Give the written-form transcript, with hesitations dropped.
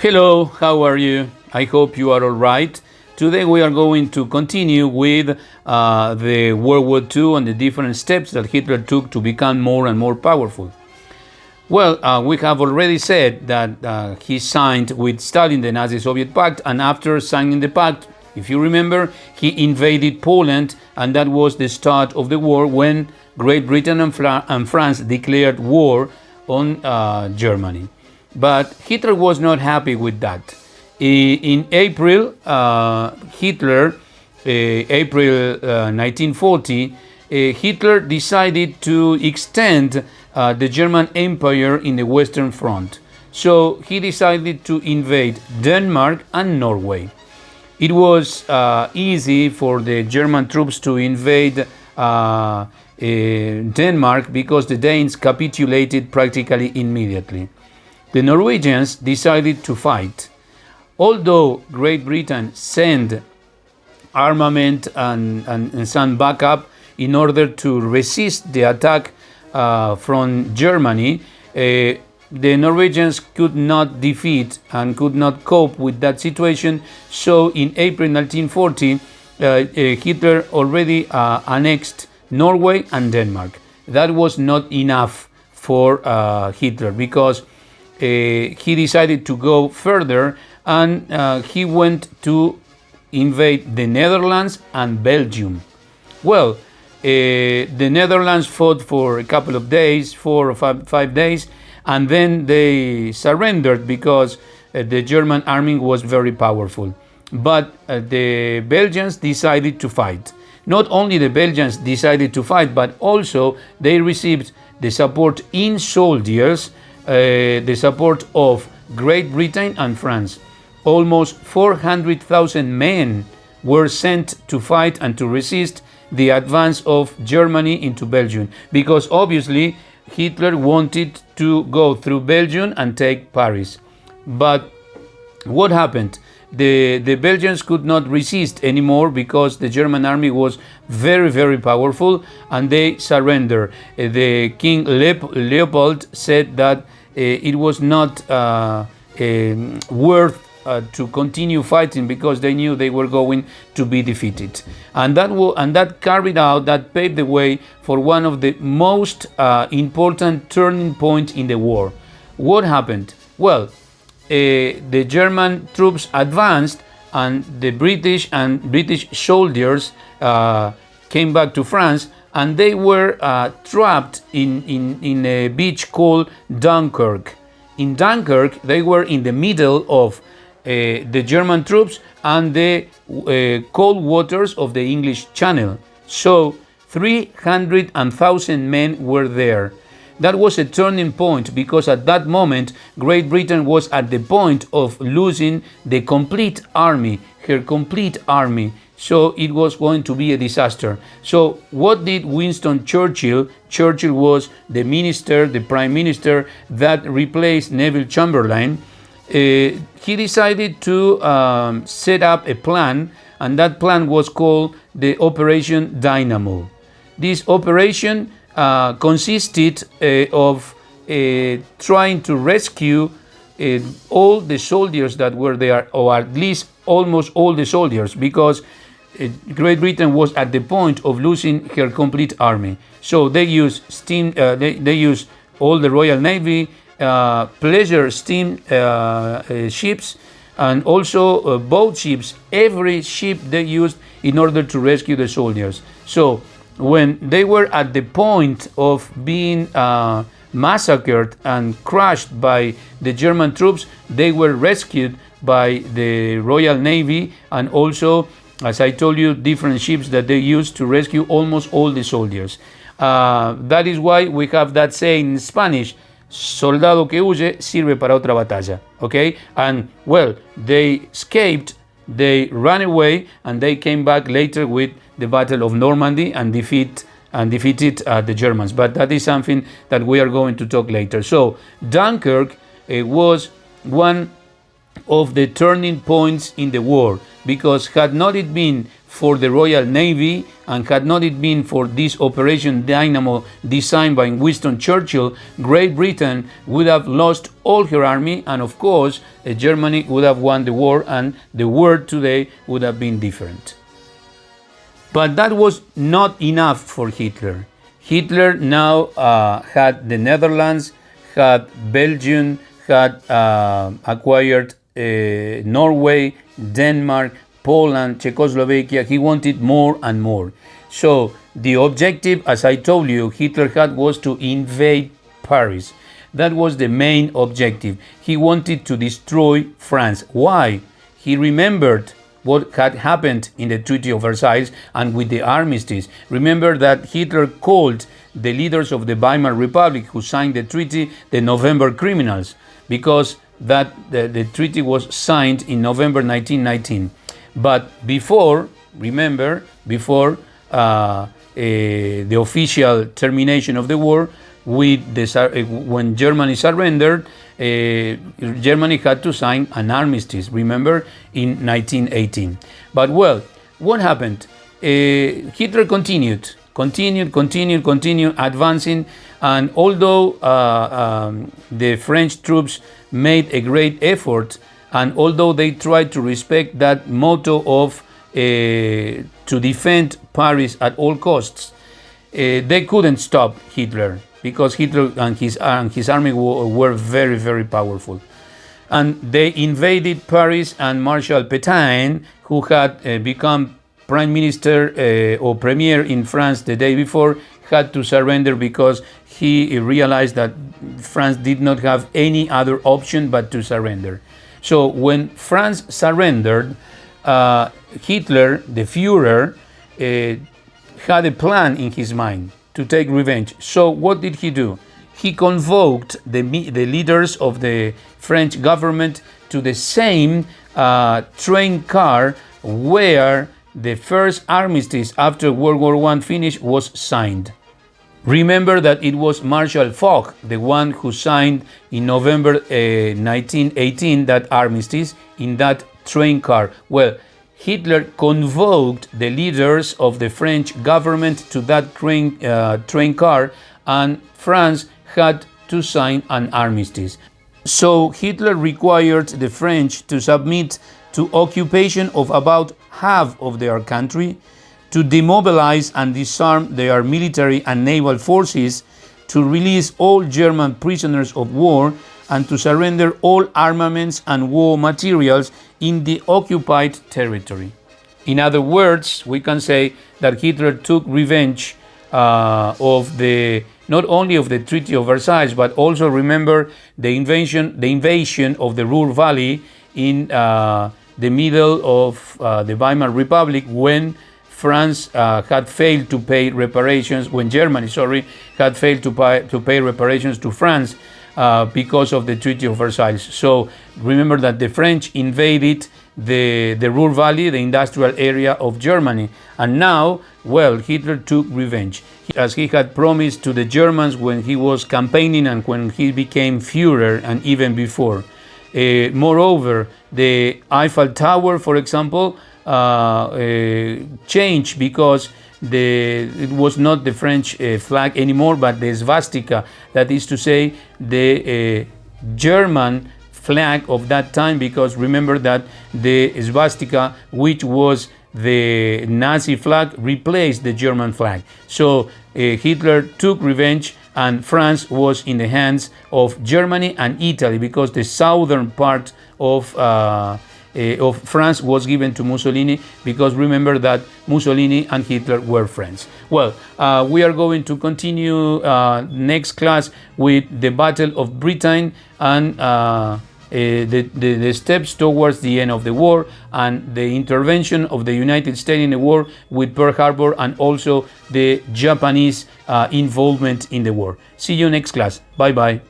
Hello, how are you? I hope you are all right. Today we are going to continue with the World War II and the different steps that Hitler took to become more and more powerful. Well, we have already said that he signed with Stalin the Nazi-Soviet Pact, and after signing the pact, if you remember, he invaded Poland, and that was the start of the war when Great Britain and France declared war on Germany. But Hitler was not happy with that. In April, April 1940, Hitler decided to extend the German Empire in the Western Front. So he decided to invade Denmark and Norway. It was easy for the German troops to invade Denmark because the Danes capitulated practically immediately. The Norwegians decided to fight. Although Great Britain sent armament and some backup in order to resist the attack from Germany, the Norwegians could not defeat and could not cope with that situation. So in April 1940, Hitler already annexed Norway and Denmark. That was not enough for Hitler because he decided to go further, and he went to invade the Netherlands and Belgium. Well, the Netherlands fought for a couple of days, 4 or 5 days, and then they surrendered because the German army was very powerful. But the Belgians decided to fight. Not only the Belgians decided to fight, but also they received the support in soldiers, the support of Great Britain and France. Almost 400,000 men were sent to fight and to resist the advance of Germany into Belgium, because obviously Hitler wanted to go through Belgium and take Paris. But what happened? The Belgians could not resist anymore because the German army was very, very powerful, and they surrendered. The King Leopold said that it was not worth to continue fighting because they knew they were going to be defeated, and that paved the way for one of the most important turning points in the war. What happened? Well, the German troops advanced, and the British soldiers came back to France, and they were trapped in a beach called Dunkirk. In Dunkirk, they were in the middle of the German troops and the cold waters of the English Channel. So 300,000 men were there. That was a turning point because at that moment Great Britain was at the point of losing the complete army, her complete army. So it was going to be a disaster. So what did Winston Churchill? Churchill was the prime minister that replaced Neville Chamberlain. He decided to set up a plan, and that plan was called the Operation Dynamo. This operation consisted of trying to rescue all the soldiers that were there, or at least almost all the soldiers, because Great Britain was at the point of losing her complete army. So they used steam. They used all the Royal Navy, pleasure steam ships, and also boat ships. Every ship they used in order to rescue the soldiers. So when they were at the point of being massacred and crushed by the German troops, they were rescued by the Royal Navy, and also, as I told you, different ships that they used to rescue almost all the soldiers. That is why we have that saying in Spanish: soldado que huye sirve para otra batalla. Okay? And well, they escaped, they ran away, and they came back later with the Battle of Normandy and defeated the Germans. But that is something that we are going to talk later. So Dunkirk was one of the turning points in the war, because had not it been for the Royal Navy, and had not it been for this Operation Dynamo designed by Winston Churchill, Great Britain would have lost all her army, and of course Germany would have won the war, and the world today would have been different. But that was not enough for Hitler. Hitler now had the Netherlands, had Belgium, had acquired Norway, Denmark, Poland, Czechoslovakia. He wanted more and more. So the objective, as I told you, Hitler had was to invade Paris. That was the main objective. He wanted to destroy France. Why? He remembered what had happened in the Treaty of Versailles and with the armistice. Remember that Hitler called the leaders of the Weimar Republic who signed the treaty the November criminals, because the treaty was signed in November 1919. But before, remember, before the official termination of the war, when Germany surrendered, Germany had to sign an armistice, remember, in 1918. But well, what happened? Hitler continued advancing, and although the French troops made a great effort, and although they tried to respect that motto of to defend Paris at all costs, they couldn't stop Hitler, because Hitler and his army were very, very powerful. And they invaded Paris, and Marshal Pétain, who had become prime minister or premier in France the day before, had to surrender because he realized that France did not have any other option but to surrender. So when France surrendered, Hitler, the Führer, had a plan in his mind to take revenge. So what did he do? He convoked the leaders of the French government to the same train car where the first armistice after World War I finished was signed. Remember that it was Marshal Foch, the one who signed in November 1918 that armistice in that train car. Well, Hitler convoked the leaders of the French government to that train car, and France had to sign an armistice. So Hitler required the French to submit to occupation of about half of their country, to demobilize and disarm their military and naval forces, to release all German prisoners of war, and to surrender all armaments and war materials in the occupied territory. In other words, we can say that Hitler took revenge of not only of the Treaty of Versailles, but also, remember, the invasion of the Ruhr Valley in the middle of the Weimar Republic, when France had failed to pay reparations, when Germany, had failed to pay reparations to France because of the Treaty of Versailles. So remember that the French invaded the Ruhr Valley, the industrial area of Germany, and now, well, Hitler took revenge, as he had promised to the Germans when he was campaigning and when he became Führer, and even before. Moreover, the Eiffel Tower, for example, changed because it was not the French flag anymore, but the swastika, that is to say, the German flag of that time, because remember that the swastika, which was the Nazi flag, replaced the German flag. So Hitler took revenge, and France was in the hands of Germany and Italy, because the southern part of France was given to Mussolini, because remember that Mussolini and Hitler were friends. Well, we are going to continue next class with the Battle of Britain and the steps towards the end of the war, and the intervention of the United States in the war with Pearl Harbor, and also the Japanese involvement in the war. See you next class. Bye bye.